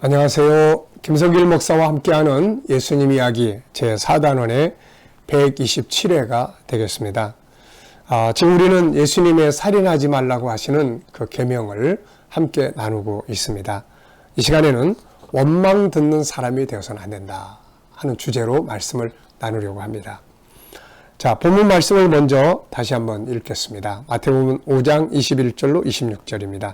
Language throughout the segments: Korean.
안녕하세요. 김성길 목사와 함께하는 예수님 이야기 제4단원의 127회가 되겠습니다. 지금 우리는 예수님의 살인하지 말라고 하시는 그 계명을 함께 나누고 있습니다. 이 시간에는 원망 듣는 사람이 되어서는 안 된다 하는 주제로 말씀을 나누려고 합니다. 자, 본문 말씀을 먼저 다시 한번 읽겠습니다. 마태복음 5장 21절로 26절입니다.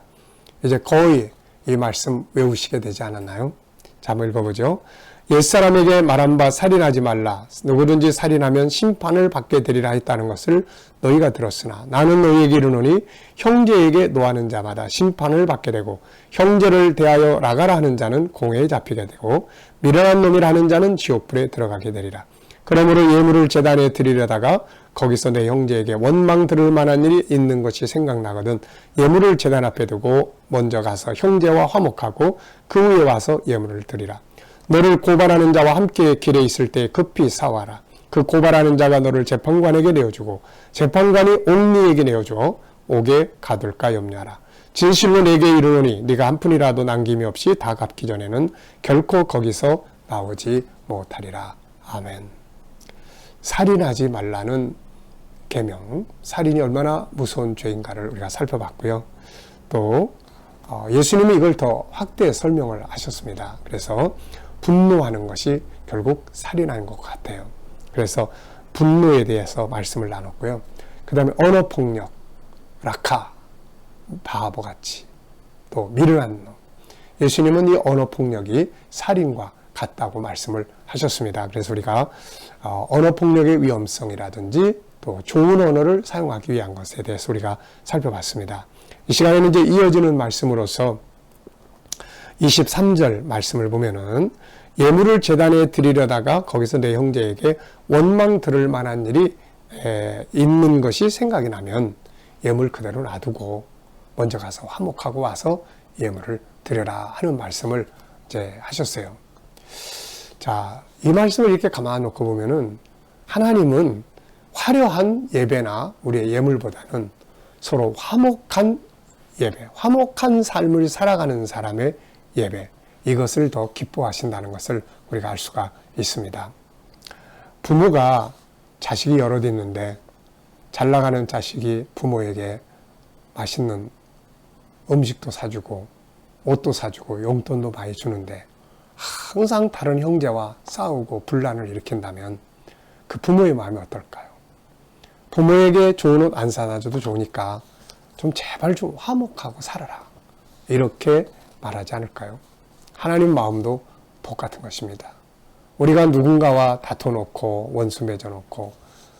이제 거의 이 말씀 외우시게 되지 않았나요? 자, 한번 읽어보죠. 옛사람에게 말한 바 살인하지 말라. 누구든지 살인하면 심판을 받게 되리라 했다는 것을 너희가 들었으나 나는 너희에게 이르노니 형제에게 노하는 자마다 심판을 받게 되고 형제를 대하여 나가라 하는 자는 공회에 잡히게 되고 미련한 놈이라 하는 자는 지옥불에 들어가게 되리라. 그러므로 예물을 제단에 드리려다가 거기서 내 형제에게 원망 들을 만한 일이 있는 것이 생각나거든 예물을 제단 앞에 두고 먼저 가서 형제와 화목하고 그 후에 와서 예물을 드리라. 너를 고발하는 자와 함께 길에 있을 때 급히 싸워라. 그 고발하는 자가 너를 재판관에게 내어주고 재판관이 옥리에게 내어주어 옥에 가둘까 염려하라. 진실로 내게 이르노니 네가 한 푼이라도 남김이 없이 다 갚기 전에는 결코 거기서 나오지 못하리라. 아멘. 살인하지 말라는 계명, 살인이 얼마나 무서운 죄인가를 우리가 살펴봤고요. 또 예수님이 이걸 더 확대 설명을 하셨습니다. 그래서 분노하는 것이 결국 살인하는 것 같아요. 그래서 분노에 대해서 말씀을 나눴고요. 그 다음에 언어폭력, 라카, 바보같이, 또 미련한 놈. 예수님은 이 언어폭력이 살인과 같다고 말씀을 하셨습니다. 그래서 우리가 언어폭력의 위험성이라든지 또 좋은 언어를 사용하기 위한 것에 대해서 우리가 살펴봤습니다. 이 시간에는 이제 이어지는 말씀으로서 23절 말씀을 보면은 예물을 제단에 드리려다가 거기서 내 형제에게 원망 들을 만한 일이 있는 것이 생각이 나면 예물 그대로 놔두고 먼저 가서 화목하고 와서 예물을 드려라 하는 말씀을 이제 하셨어요. 자, 이 말씀을 이렇게 가만 놓고 보면은 하나님은 화려한 예배나 우리의 예물보다는 서로 화목한 예배, 화목한 삶을 살아가는 사람의 예배, 이것을 더 기뻐하신다는 것을 우리가 알 수가 있습니다. 부모가 자식이 여럿 있는데 잘 나가는 자식이 부모에게 맛있는 음식도 사주고 옷도 사주고 용돈도 많이 주는데 항상 다른 형제와 싸우고 분란을 일으킨다면 그 부모의 마음이 어떨까요? 부모에게 좋은 옷 안 사다 줘도 좋으니까 좀 제발 좀 화목하고 살아라. 이렇게 말하지 않을까요? 하나님 마음도 똑같은 것입니다. 우리가 누군가와 다퉈놓고 원수 맺어놓고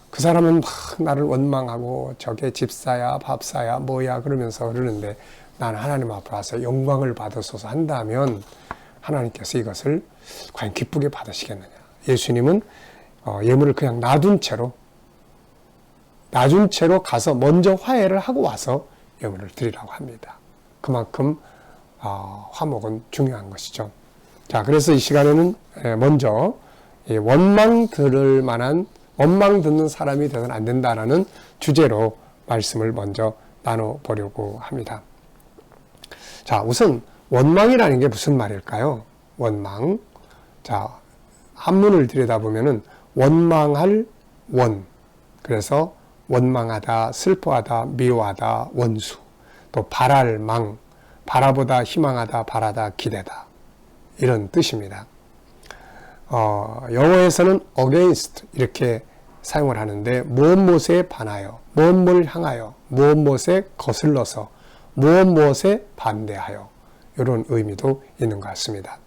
그 사람은 막 나를 원망하고 저게 집사야 밥사야 뭐야 그러면서 그러는데 나는 하나님 앞에 와서 영광을 받으소서 한다면 하나님께서 이것을 과연 기쁘게 받으시겠느냐. 예수님은 예물을 그냥 놔둔 채로 가서 먼저 화해를 하고 와서 예물을 드리라고 합니다. 그만큼 화목은 중요한 것이죠. 자, 그래서 이 시간에는 먼저 원망 듣는 사람이 되어서는 안 된다라는 주제로 말씀을 먼저 나눠보려고 합니다. 자, 우선 원망이라는 게 무슨 말일까요? 원망. 자, 한문을 들여다보면은 원망할 원. 그래서 원망하다, 슬퍼하다, 미워하다, 원수. 또 바랄 망. 바라보다, 희망하다, 바라다, 기대다. 이런 뜻입니다. 영어에서는 against 이렇게 사용을 하는데 무엇에 반하여, 무엇을 향하여, 무엇에 거슬러서, 무엇에 반대하여 이런 의미도 있는 것 같습니다.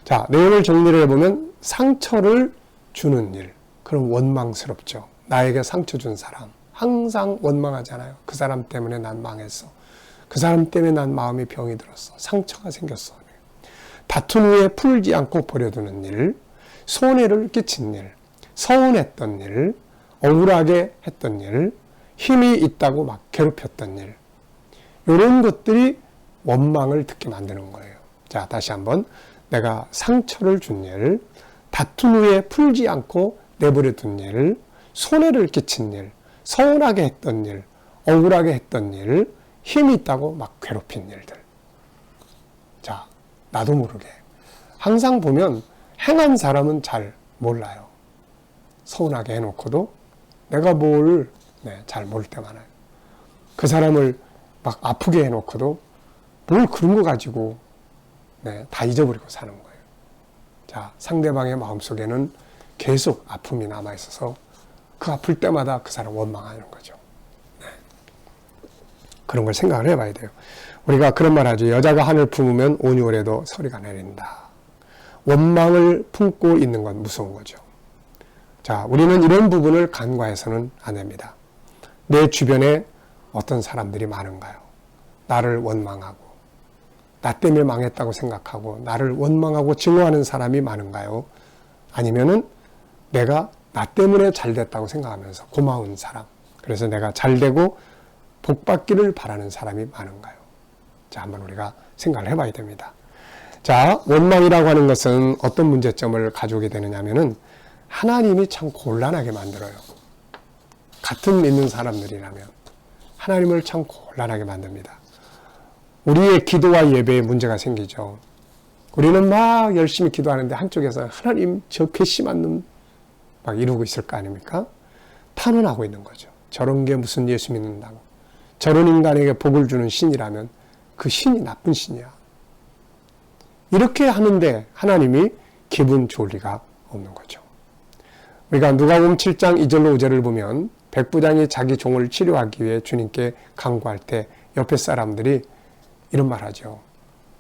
자, 내용을 정리를 해보면 상처를 주는 일, 그럼 원망스럽죠. 나에게 상처 준 사람 항상 원망하잖아요. 그 사람 때문에 난 망했어. 그 사람 때문에 난 마음이 병이 들었어. 상처가 생겼어. 다툰 후에 풀지 않고 버려두는 일, 손해를 끼친 일, 서운했던 일, 억울하게 했던 일, 힘이 있다고 막 괴롭혔던 일, 이런 것들이 원망을 듣게 만드는 거예요. 자, 다시 한번 내가 상처를 준 일, 다툰 후에 풀지 않고 내버려둔 일, 손해를 끼친 일, 서운하게 했던 일, 억울하게 했던 일, 힘이 있다고 막 괴롭힌 일들. 자, 나도 모르게 항상 보면 행한 사람은 잘 몰라요. 서운하게 해놓고도 내가 뭘 잘 모를 때 많아요. 그 사람을 막 아프게 해놓고도 뭘 그런 거 가지고 다 잊어버리고 사는 거예요. 자, 상대방의 마음속에는 계속 아픔이 남아있어서 그 아플 때마다 그 사람 원망하는 거죠. 그런 걸 생각을 해봐야 돼요. 우리가 그런 말 하죠. 여자가 한을 품으면 온유월에도 서리가 내린다. 원망을 품고 있는 건 무서운 거죠. 자, 우리는 이런 부분을 간과해서는 안 됩니다. 내 주변에 어떤 사람들이 많은가요? 나를 원망하고 나 때문에 망했다고 생각하고 나를 원망하고 증오하는 사람이 많은가요? 아니면은 내가 나 때문에 잘 됐다고 생각하면서 고마운 사람, 그래서 내가 잘 되고 복 받기를 바라는 사람이 많은가요? 자, 한번 우리가 생각을 해봐야 됩니다. 자, 원망이라고 하는 것은 어떤 문제점을 가져오게 되느냐면은 하나님이 참 곤란하게 만들어요. 같은 믿는 사람들이라면 하나님을 참 곤란하게 만듭니다. 우리의 기도와 예배에 문제가 생기죠. 우리는 막 열심히 기도하는데 한쪽에서 하나님 저 괘씸한 놈 막 이러고 있을 거 아닙니까? 탄원하고 있는 거죠. 저런 게 무슨 예수 믿는다고. 저런 인간에게 복을 주는 신이라면 그 신이 나쁜 신이야. 이렇게 하는데 하나님이 기분 좋을 리가 없는 거죠. 우리가 누가복음 7장 2절로 5절을 보면 백부장이 자기 종을 치료하기 위해 주님께 간구할 때 옆에 사람들이 이런 말 하죠.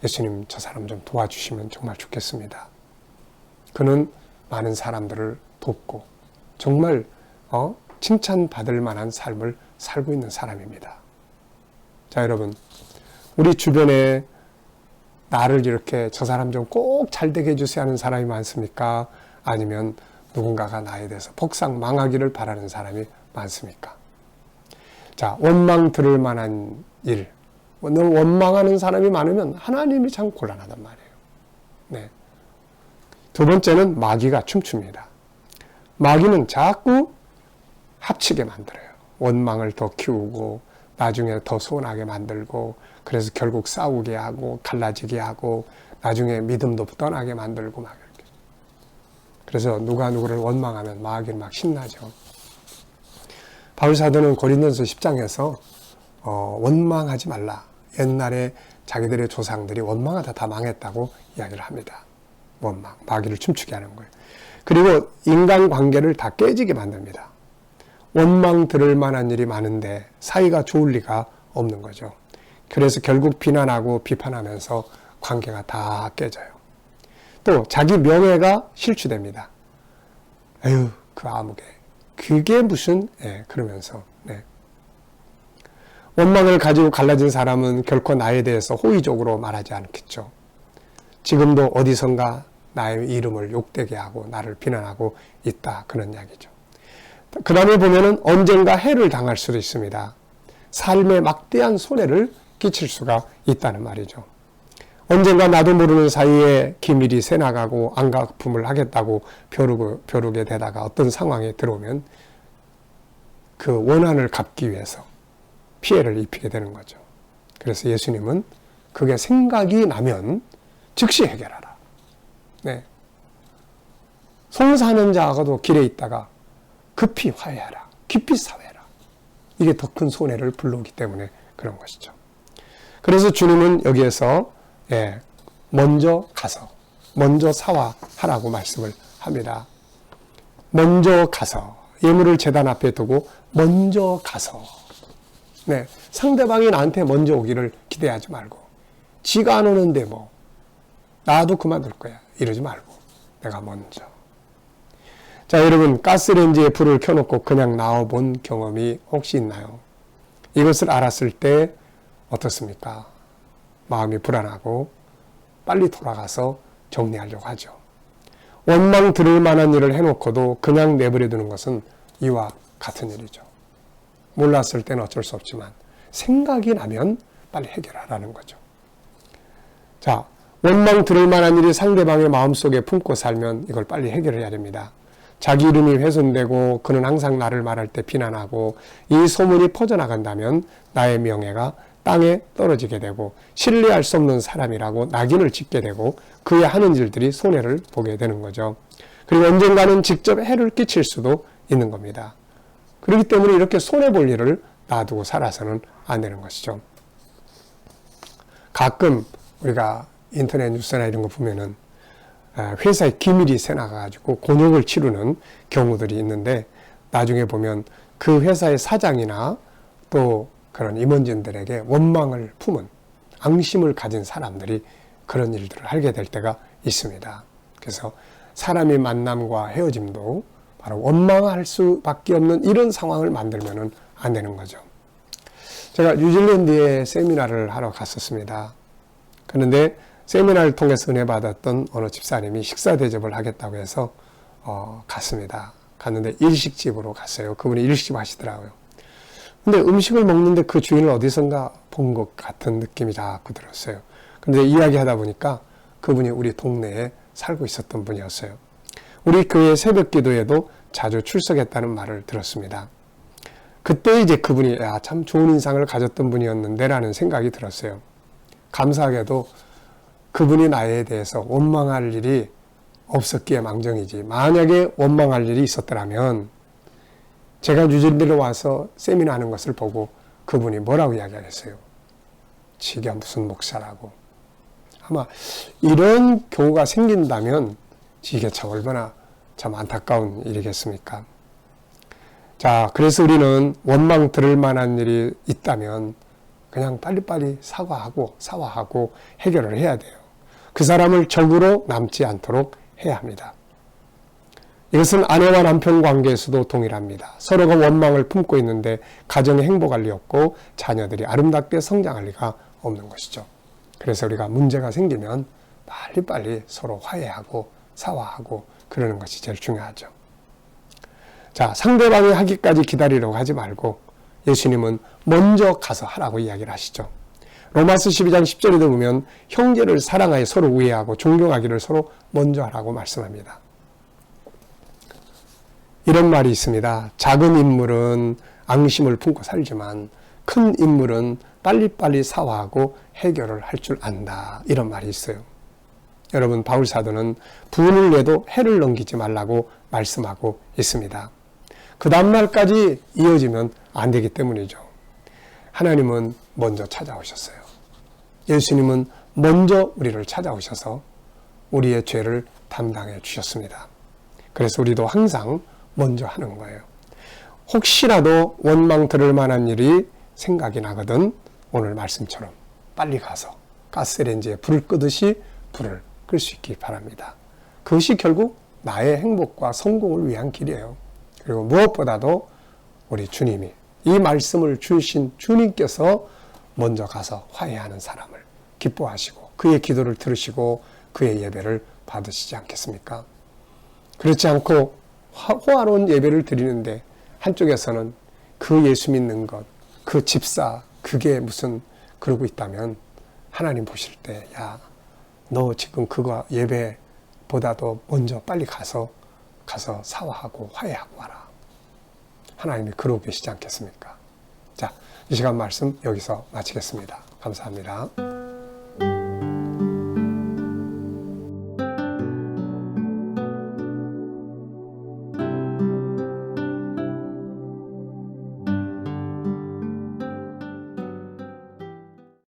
예수님, 저 사람 좀 도와주시면 정말 좋겠습니다. 그는 많은 사람들을 돕고 정말 칭찬받을 만한 삶을 살고 있는 사람입니다. 자, 여러분, 우리 주변에 나를 이렇게 저 사람 좀 꼭 잘되게 해주세요 하는 사람이 많습니까? 아니면 누군가가 나에 대해서 폭삭 망하기를 바라는 사람이 많습니까? 자, 원망 들을 만한 일, 원망하는 사람이 많으면 하나님이 참 곤란하단 말이에요. 네. 두 번째는 마귀가 춤춥니다. 마귀는 자꾸 합치게 만들어요. 원망을 더 키우고 나중에 더 서운하게 만들고 그래서 결국 싸우게 하고 갈라지게 하고 나중에 믿음도 떠나게 만들고 막 이렇게. 그래서 누가 누구를 원망하면 마귀는 막 신나죠. 바울사도는 고린도서 10장에서 원망하지 말라. 옛날에 자기들의 조상들이 원망하다 다 망했다고 이야기를 합니다. 원망, 마귀를 춤추게 하는 거예요. 그리고 인간관계를 다 깨지게 만듭니다. 원망 들을 만한 일이 많은데 사이가 좋을 리가 없는 거죠. 그래서 결국 비난하고 비판하면서 관계가 다 깨져요. 또 자기 명예가 실추됩니다. 에휴, 그 아무개. 그게 무슨, 그러면서. 원망을 가지고 갈라진 사람은 결코 나에 대해서 호의적으로 말하지 않겠죠. 지금도 어디선가 나의 이름을 욕되게 하고 나를 비난하고 있다. 그런 이야기죠. 그 다음에 보면은 언젠가 해를 당할 수도 있습니다. 삶에 막대한 손해를 끼칠 수가 있다는 말이죠. 언젠가 나도 모르는 사이에 기밀이 새나가고 안가품을 하겠다고 벼르게 되다가 어떤 상황에 들어오면 그 원한을 갚기 위해서 피해를 입히게 되는 거죠. 그래서 예수님은 그게 생각이 나면 즉시 해결하라. 네. 송사하는 자하고도 길에 있다가 급히 화해하라. 깊이 사회하라. 이게 더 큰 손해를 불러오기 때문에 그런 것이죠. 그래서 주님은 여기에서 먼저 가서 먼저 사화하라고 말씀을 합니다. 먼저 가서 예물을 제단 앞에 두고 먼저 가서 상대방이 나한테 먼저 오기를 기대하지 말고 지가 안 오는데 뭐 나도 그만둘 거야 이러지 말고 내가 먼저. 자, 여러분, 가스레인지에 불을 켜놓고 그냥 나와본 경험이 혹시 있나요? 이것을 알았을 때 어떻습니까? 마음이 불안하고 빨리 돌아가서 정리하려고 하죠. 원망 들을 만한 일을 해놓고도 그냥 내버려 두는 것은 이와 같은 일이죠. 몰랐을 때는 어쩔 수 없지만 생각이 나면 빨리 해결하라는 거죠. 자, 원망 들을 만한 일이 상대방의 마음속에 품고 살면 이걸 빨리 해결해야 됩니다. 자기 이름이 훼손되고 그는 항상 나를 말할 때 비난하고 이 소문이 퍼져나간다면 나의 명예가 땅에 떨어지게 되고 신뢰할 수 없는 사람이라고 낙인을 찍게 되고 그의 하는 일들이 손해를 보게 되는 거죠. 그리고 언젠가는 직접 해를 끼칠 수도 있는 겁니다. 그렇기 때문에 이렇게 손해볼 일을 놔두고 살아서는 안 되는 것이죠. 가끔 우리가 인터넷 뉴스나 이런 거 보면은 회사에 기밀이 새나가지고 곤욕을 치르는 경우들이 있는데 나중에 보면 그 회사의 사장이나 또 그런 임원진들에게 원망을 품은 앙심을 가진 사람들이 그런 일들을 하게 될 때가 있습니다. 그래서 사람의 만남과 헤어짐도 바로 원망할 수밖에 없는 이런 상황을 만들면 안 되는 거죠. 제가 뉴질랜드에 세미나를 하러 갔었습니다. 그런데 세미나를 통해서 은혜 받았던 어느 집사님이 식사 대접을 하겠다고 해서 갔습니다. 갔는데 일식집으로 갔어요. 그분이 일식집 하시더라고요. 근데 음식을 먹는데 그 주인을 어디선가 본 것 같은 느낌이 자꾸 들었어요. 그런데 이야기하다 보니까 그분이 우리 동네에 살고 있었던 분이었어요. 우리 교회 새벽 기도에도 자주 출석했다는 말을 들었습니다. 그때 이제 그분이 참 좋은 인상을 가졌던 분이었는데 라는 생각이 들었어요. 감사하게도 그분이 나에 대해서 원망할 일이 없었기에 망정이지, 만약에 원망할 일이 있었더라면 제가 뉴질랜드에 와서 세미나 하는 것을 보고 그분이 뭐라고 이야기하겠어요? 지가 무슨 목사라고. 아마 이런 경우가 생긴다면 이게 참 얼마나 참 안타까운 일이겠습니까? 자, 그래서 우리는 원망 들을 만한 일이 있다면 그냥 빨리빨리 사과하고 해결을 해야 돼요. 그 사람을 적으로 남지 않도록 해야 합니다. 이것은 아내와 남편 관계에서도 동일합니다. 서로가 원망을 품고 있는데 가정에 행복할 리 없고 자녀들이 아름답게 성장할 리가 없는 것이죠. 그래서 우리가 문제가 생기면 빨리빨리 서로 화해하고 사과하고 그러는 것이 제일 중요하죠. 자, 상대방이 하기까지 기다리려고 하지 말고 예수님은 먼저 가서 하라고 이야기를 하시죠. 로마서 12장 10절에도 보면 형제를 사랑하여 서로 우애하고 존경하기를 서로 먼저 하라고 말씀합니다. 이런 말이 있습니다. 작은 인물은 앙심을 품고 살지만 큰 인물은 빨리빨리 사과하고 해결을 할 줄 안다. 이런 말이 있어요. 여러분, 바울 사도는 분을 내도 해를 넘기지 말라고 말씀하고 있습니다. 그 다음날까지 이어지면 안 되기 때문이죠. 하나님은 먼저 찾아오셨어요. 예수님은 먼저 우리를 찾아오셔서 우리의 죄를 담당해 주셨습니다. 그래서 우리도 항상 먼저 하는 거예요. 혹시라도 원망 들을 만한 일이 생각이 나거든 오늘 말씀처럼 빨리 가서 가스레인지에 불을 끄듯이 불을 끌 수 있기 바랍니다. 그것이 결국 나의 행복과 성공을 위한 길이에요. 그리고 무엇보다도 우리 주님이 이 말씀을 주신 주님께서 먼저 가서 화해하는 사람을 기뻐하시고 그의 기도를 들으시고 그의 예배를 받으시지 않겠습니까? 그렇지 않고 호화로운 예배를 드리는데 한쪽에서는 그 예수 믿는 것, 그 집사, 그게 무슨 그러고 있다면 하나님 보실 때 야, 너 지금 그거 예배보다도 먼저 빨리 가서 사과하고 화해하고 와라. 하나님이 그러고 계시지 않겠습니까? 자, 이 시간 말씀 여기서 마치겠습니다. 감사합니다.